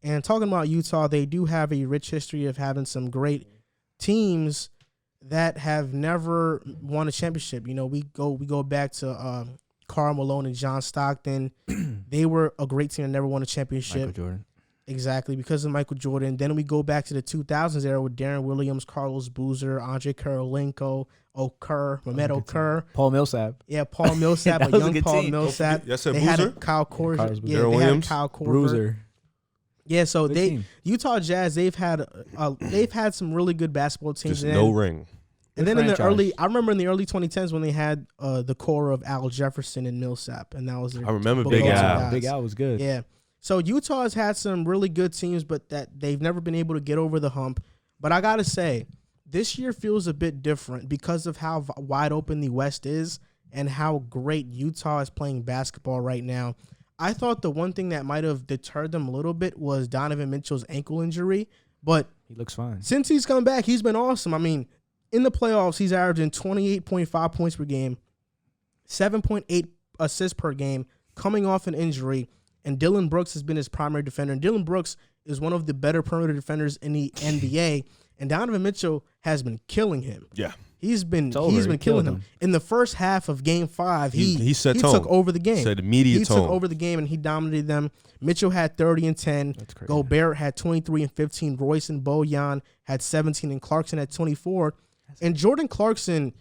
And talking about Utah, they do have a rich history of having some great teams that have never won a championship. You know, we go back to Karl Malone and John Stockton. They were a great team that never won a championship. Michael Jordan. Exactly, because of Michael Jordan. Then we go back to the 2000s era with Darren Williams, Carlos Boozer, Andre Karolinko, Mehmet Okur. Paul Millsap. Yeah, Paul Millsap, a young Paul Millsap. Yes, sir, They Boozer? had Kyle Korver. Yeah, Darren they Williams? had Kyle Korver. Bruiser. Yeah, so Good they team. Utah Jazz, they've had some really good basketball teams. Just no ring. And Good then franchise. I remember in the early 2010s when they had the core of Al Jefferson and Millsap, and that was their I remember both Big go-to Al. guys. Big Al was good. Yeah. So Utah has had some really good teams, but that they've never been able to get over the hump. But I gotta say, this year feels a bit different because of how wide open the West is and how great Utah is playing basketball right now. I thought the one thing that might have deterred them a little bit was Donovan Mitchell's ankle injury, but He looks fine. since he's come back, he's been awesome. I mean, in the playoffs, he's averaging 28.5 points per game, 7.8 assists per game, coming off an injury, and Dylan Brooks has been his primary defender. And Dylan Brooks is one of the better perimeter defenders in the NBA, and Donovan Mitchell has been killing him. Yeah. He's been It's over. killing He killed him. him. In the first half of Game 5, He set he tone. took over the game. Set immediate He tone. took over the game, and he dominated them. Mitchell had 30 and 10. That's crazy. Gobert had 23 and 15. Royce and Bojan had 17, and Clarkson had 24. And Jordan Clarkson,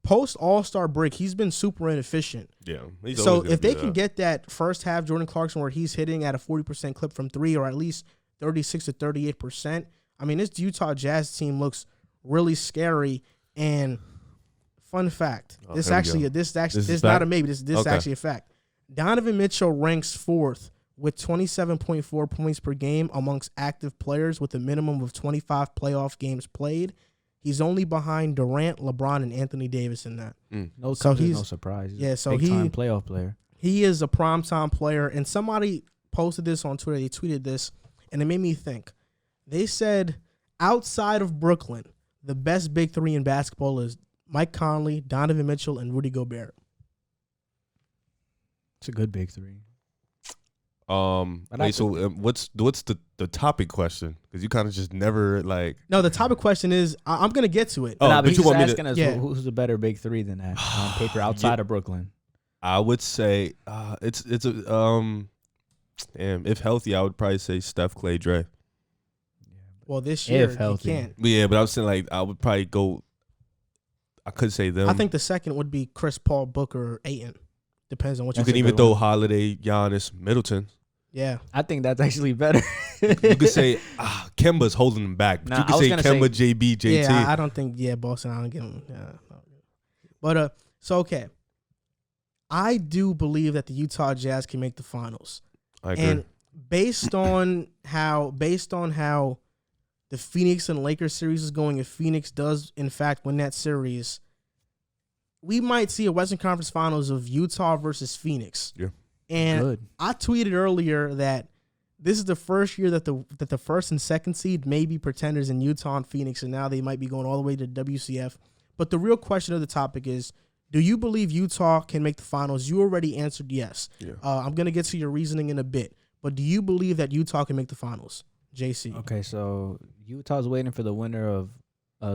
post All-Star break, he's been super inefficient. Yeah. So if they can get that first half Jordan Clarkson where he's hitting at a 40% clip from three, or at least 36 to 38%, I mean, this Utah Jazz team looks really scary. And fun fact, this is not a maybe. This is Okay. actually a fact. Donovan Mitchell ranks 4th with 27.4 points per game amongst active players with a minimum of 25 playoff games played. He's only behind Durant, LeBron, and Anthony Davis in that. No, So there's he's- no surprise. yeah, so Big time playoff player. He is a primetime player, and somebody posted this on Twitter. They tweeted this, and it made me think. They said, outside of Brooklyn, the best big three in basketball is Mike Conley, Donovan Mitchell, and Rudy Gobert. It's a good big three. Wait, so what's the topic question? Because you kind of just never like. No, the topic question is, I'm going to get to it. Oh, But but you he's want me to- asking us Yeah. who's a better big three than that on paper outside of Brooklyn. I would say it's a damn, if healthy, I would probably say Steph, Clay, Dre. Well, this year, If he healthy. can't. But yeah, but I was saying like I would probably go. I could say them. I think the second would be Chris Paul, Booker, or Ayton. Depends on what you you could think. even throw Holiday, Giannis, Middleton. Yeah. I think that's actually better. You could say Kemba's holding them back, but Nah, you I could was say gonna Kemba, say- JB, JT. Yeah, I don't think, Boston, I don't get him. Yeah. But, so, okay. I do believe that the Utah Jazz can make the finals. I agree. And based on how the Phoenix and Lakers series is going, if Phoenix does, in fact, win that series, we might see a Western Conference Finals of Utah versus Phoenix. Yeah. And Good. I tweeted earlier that this is the first year that the first and second seed may be pretenders in Utah and Phoenix, and now they might be going all the way to WCF. But the real question of the topic is, do you believe Utah can make the finals? You already answered yes. Yeah. I'm going to get to your reasoning in a bit. But do you believe that Utah can make the finals? JC. Okay, so Utah's waiting for the winner of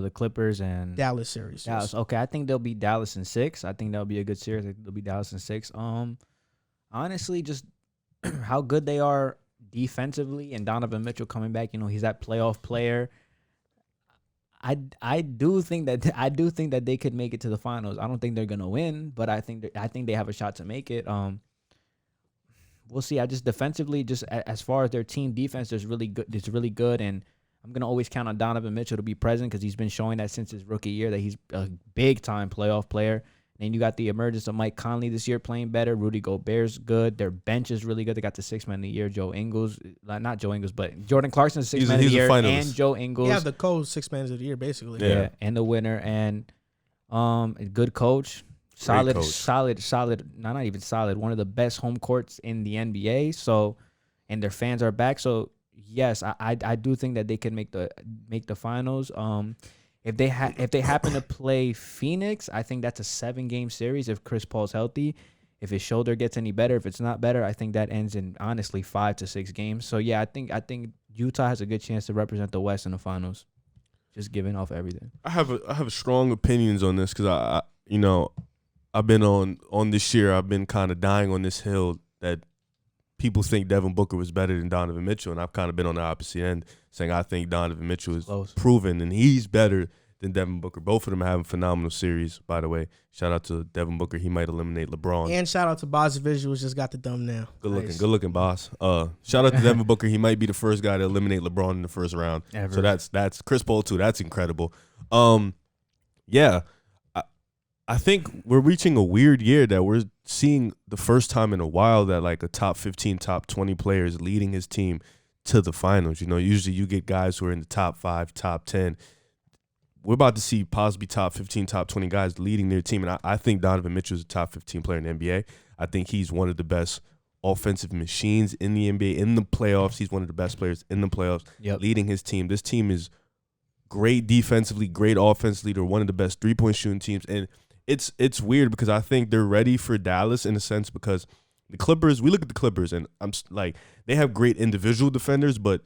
the Clippers and Dallas series. Dallas. Okay, I think they'll be Dallas in 6. I think that'll be a good series. I think they'll be Dallas in 6. Honestly, just how good they are defensively, and Donovan Mitchell coming back. You know, he's that playoff player. I do think that they could make it to the finals. I don't think they're gonna win, but I think they have a shot to make it. We'll see. I just defensively, just as far as their team defense, is really good. It's really good, and I'm gonna always count on Donovan Mitchell to be present because he's been showing that since his rookie year that he's a big time playoff player. And you got the emergence of Mike Conley this year playing better. Rudy Gobert's good. Their bench is really good. They got the 6th man of the year, not Joe Ingles, but Jordan Clarkson's 6th man of the year, and Joe Ingles. Yeah, the co-6 man of the year, basically. Yeah. And the winner, and a good coach. Great coach. Solid. Not even solid. One of the best home courts in the NBA. So, and their fans are back. So, yes, I do think that they can make the finals. If they happen to play Phoenix, I think that's a 7-game series if Chris Paul's healthy. If his shoulder gets any better, if it's not better, I think that ends in honestly 5 to 6 games. So yeah, I think Utah has a good chance to represent the West in the finals. Just giving off everything. I have strong opinions on this because I've been on this year. I've been kind of dying on this hill that people think Devin Booker was better than Donovan Mitchell, and I've kind of been on the opposite end, saying I think Donovan Mitchell is proven and he's better than Devin Booker. Both of them have a phenomenal series, by the way. Shout out to Devin Booker. He might eliminate LeBron. And shout out to Boz Visuals, just got the thumbnail. Good looking, boss. Shout out to Devin Booker. He might be the first guy to eliminate LeBron in the first round. Ever. So that's Chris Paul too. That's incredible. Yeah. I think we're reaching a weird year that we're seeing the first time in a while that like a top 15, top 20 players leading his team to the finals. Usually you get guys who are in the top 5, top 10. We're about to see possibly top 15, top 20 guys leading their team. And I think Donovan Mitchell is a top 15 player in the NBA. I think he's one of the best offensive machines in the NBA. In the playoffs, he's one of the best players in the playoffs, leading his team. This team is great defensively, great offensively. They're one of the best three-point shooting teams. And it's weird because I think they're ready for Dallas in a sense because the Clippers, we look at the Clippers and I'm like, they have great individual defenders, but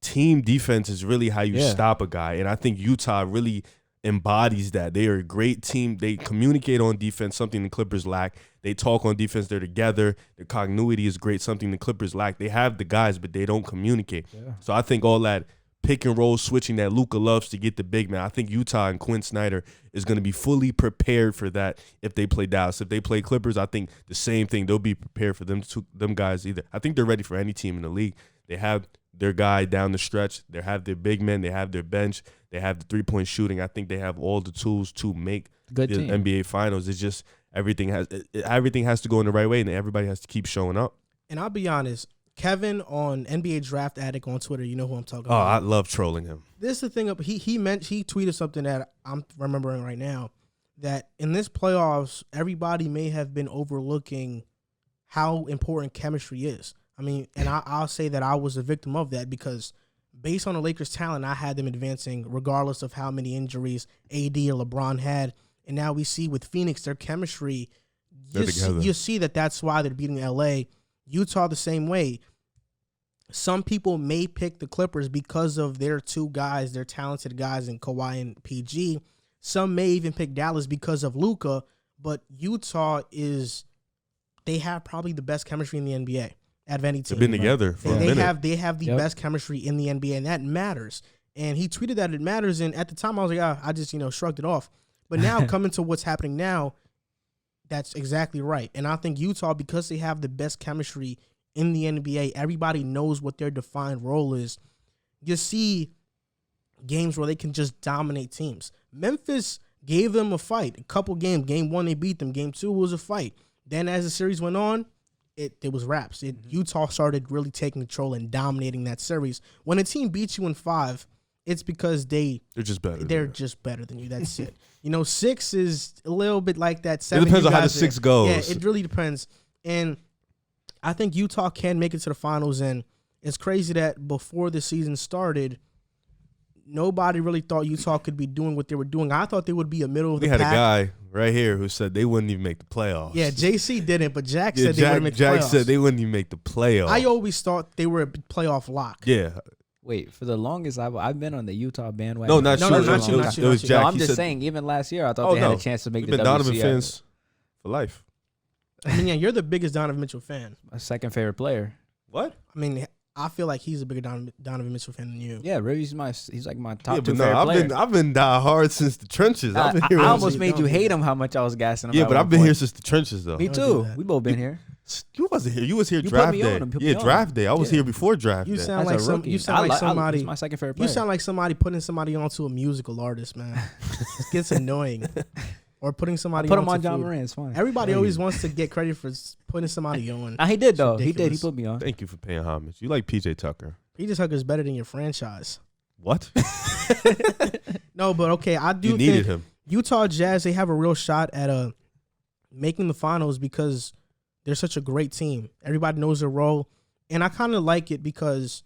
team defense is really how you stop a guy. And I think Utah really embodies that. They are a great team. They communicate on defense, something the Clippers lack. They talk on defense. They're together. Their continuity is great, something the Clippers lack. They have the guys, but they don't communicate. Yeah. So I think all that pick and roll switching that Luka loves to get the big man. I think Utah and Quinn Snyder is going to be fully prepared for that if they play Dallas. If they play Clippers, I think the same thing. They'll be prepared for them guys either. I think they're ready for any team in the league. They have their guy down the stretch. They have their big men. They have their bench. They have the three-point shooting. I think they have all the tools to make the NBA Finals. It's just everything has to go in the right way, and everybody has to keep showing up. And I'll be honest, Kevin on NBA Draft Addict on Twitter, you know who I'm talking about. about. I love trolling him. This is the thing. He tweeted something that I'm remembering right now, that in this playoffs, everybody may have been overlooking how important chemistry is. I mean, and I'll say that I was a victim of that because based on the Lakers' talent, I had them advancing regardless of how many injuries AD or LeBron had. And now we see with Phoenix, their chemistry, you see that's why they're beating LA. Utah the same way. Some people may pick the Clippers because of their two guys, their talented guys in Kawhi and PG. Some may even pick Dallas because of Luka, but Utah they have probably the best chemistry in the NBA out of any team. They've been together for a minute. They have the best chemistry in the NBA, and that matters. And he tweeted that it matters, and at the time I was like, I just shrugged it off. But now coming to what's happening now, that's exactly right. And I think Utah, because they have the best chemistry in the NBA, everybody knows what their defined role is. You see games where they can just dominate teams. Memphis gave them a fight. A couple games. Game 1, they beat them. Game 2 was a fight. Then as the series went on, it was wraps. Utah started really taking control and dominating that series. When a team beats you in 5, it's because they're just better. They're just better than you. That's it. 6 is a little bit like that. 7, it depends on how the 6 goes. Yeah, it really depends. And I think Utah can make it to the finals. And it's crazy that before the season started, nobody really thought Utah could be doing what they were doing. I thought they would be a middle of the pack. We had a guy right here who said they wouldn't even make the playoffs. Yeah, JC didn't, but Jack said they wouldn't make the playoffs. Jack said they wouldn't even make the playoffs. I always thought they were a playoff lock. Yeah. Wait, for the longest I've been on the Utah bandwagon. No, not you. It was Jack. No, I'm just saying, even last year, I thought they had a chance to make the WCF. Donovan fans for life. I mean, yeah, you're the biggest Donovan Mitchell fan. My second favorite player. What? I mean, I feel like he's a bigger Donovan Mitchell fan than you. Yeah, really, he's like my top 2 favorite player. I've been die hard since the trenches. I almost made you hate him how much I was gassing him. Yeah, but I've been here since the trenches, though. Me too. We both been here. You wasn't here. You was here draft day. Yeah, draft day. I was here before draft day. You sound like somebody. He's my second favorite player. You sound like somebody putting somebody onto a musical artist, man. It gets annoying. Or putting somebody. Put him on John Moran. It's fine. Everybody always wants to get credit for putting somebody on. He did though. He did. He put me on. Thank you for paying homage. You like PJ Tucker? PJ Tucker is better than your franchise. What? No, but okay. I do. You needed him. Utah Jazz. They have a real shot at making the finals because they're such a great team. Everybody knows their role, and I kind of like it because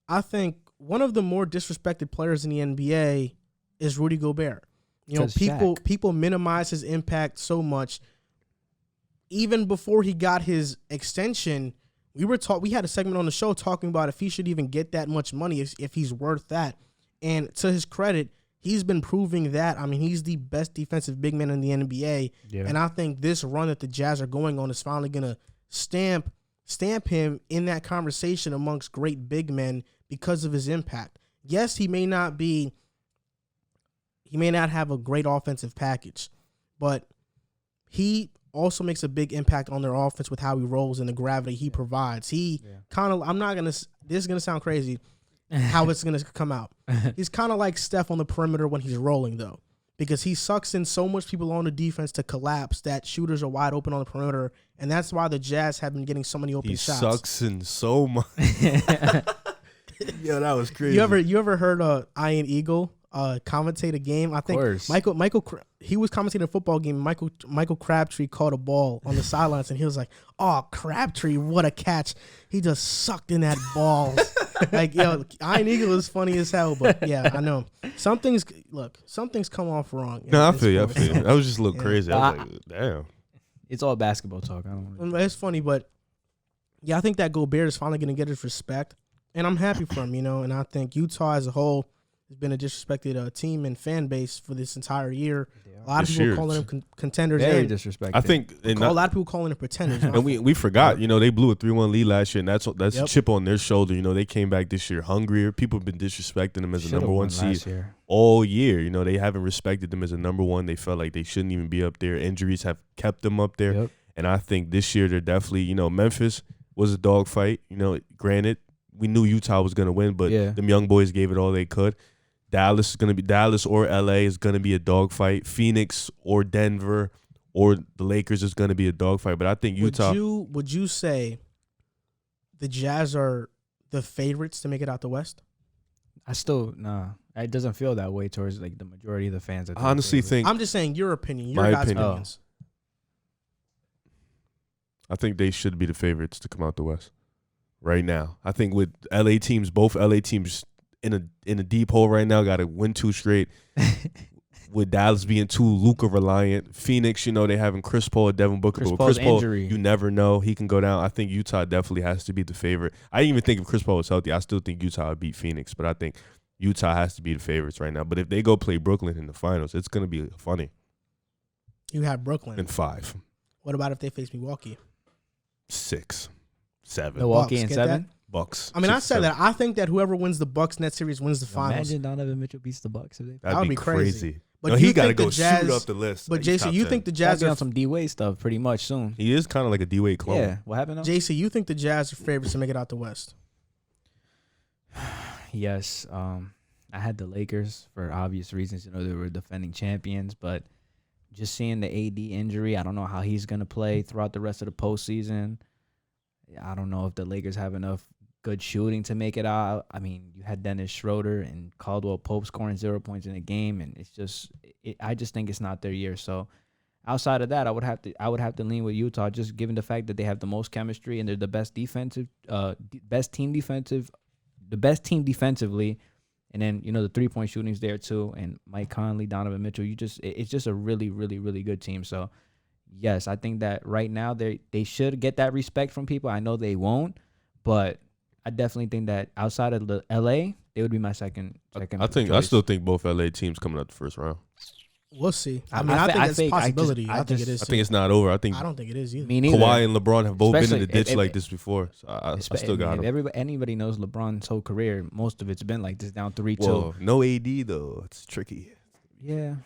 I think one of the more disrespected players in the NBA is Rudy Gobert. People minimize his impact so much. even before he got his extension, we had a segment on the show talking about if he should even get that much money, if he's worth that. And to his credit, he's been proving that. I mean, he's the best defensive big man in the NBA. Yeah. And I think this run that the Jazz are going on is finally going to stamp him in that conversation amongst great big men because of his impact. Yes, he may not have a great offensive package, but he also makes a big impact on their offense with how he rolls and the gravity he provides. He kind of, this is going to sound crazy how it's going to come out. He's kind of like Steph on the perimeter when he's rolling, though, because he sucks in so much people on the defense to collapse that shooters are wide open on the perimeter, and that's why the Jazz have been getting so many open shots. He sucks in so much. Yo, that was crazy. You ever heard Ian Eagle commentate a game? I think Michael he was commentating a football game. Michael Crabtree caught a ball on the sidelines, and he was like, "Oh, Crabtree, what a catch! He just sucked in that ball." Like, yo, Ian Eagle is funny as hell, but yeah, I know something's come off wrong. No, I feel you. That was just a little crazy. I was like, damn. It's all basketball talk. I don't. It's funny, but yeah, I think that Gobert is finally going to get his respect, and I'm happy for him. And I think Utah as a whole has been a disrespected team and fan base for this entire year. A lot of people calling them contenders. Very disrespected. I think a lot of people calling them pretenders. And we forgot, they blew a 3-1 lead last year, and that's a chip on their shoulder. They came back this year hungrier. People have been disrespecting them as a number one seed all year. They haven't respected them as a number one. They felt like they shouldn't even be up there. Injuries have kept them up there. Yep. And I think this year they're definitely, Memphis was a dogfight. Granted, we knew Utah was going to win, but them young boys gave it all they could. Dallas or LA is going to be a dogfight. Phoenix or Denver or the Lakers is going to be a dogfight. But I think Utah. Would you say the Jazz are the favorites to make it out the West? It doesn't feel that way towards like the majority of the fans. I honestly think. I'm just saying your opinion. Your guys' opinions. I think they should be the favorites to come out the West right now. I think with both LA teams in a deep hole right now, got to win 2 straight. With Dallas being too Luka reliant, Phoenix, they having Chris Paul and Devin Booker. But Chris Paul, injury. You never know, he can go down. I think Utah definitely has to be the favorite. I didn't even think if Chris Paul was healthy, I still think Utah would beat Phoenix. But I think Utah has to be the favorites right now. But if they go play Brooklyn in the finals, it's going to be funny. You have Brooklyn in 5. What about if they face Milwaukee? 6, 7. Milwaukee in 7. Bucks. I mean, 6, I said 7. That. I think that whoever wins the Bucks-Nets series wins the finals. Imagine Donovan Mitchell beats the Bucks. That would be crazy. But he got to go shoot up the list. But JC, you think the Jazz are on some D-Wade stuff pretty much soon? He is kind of like a D-Wade clone. Yeah. What happened? JC, you think the Jazz are favorites to make it out the West? Yes. I had the Lakers for obvious reasons. They were defending champions, but just seeing the AD injury, I don't know how he's going to play throughout the rest of the postseason. I don't know if the Lakers have enough good shooting to make it out. I mean, you had Dennis Schroeder and Caldwell Pope scoring 0 points in a game, and it's just I just think it's not their year. So outside of that, I would have to lean with Utah, just given the fact that they have the most chemistry and they're the best team defensively, and then the 3-point shooting's there too, and Mike Conley, Donovan Mitchell. It's just a really, really, really good team. So yes, I think that right now they should get that respect from people. I know they won't, but I definitely think that outside of the LA, they would be my second. I still think both LA teams coming out the first round. We'll see. I think it's a possibility. I think it is. I think it's not over. I don't think it is either. Me neither. Kawhi and LeBron have both been in the ditch like this before. So I still got them. Anybody knows LeBron's whole career, most of it's been like this, down 3-2. Whoa, no AD though. It's tricky. Yeah.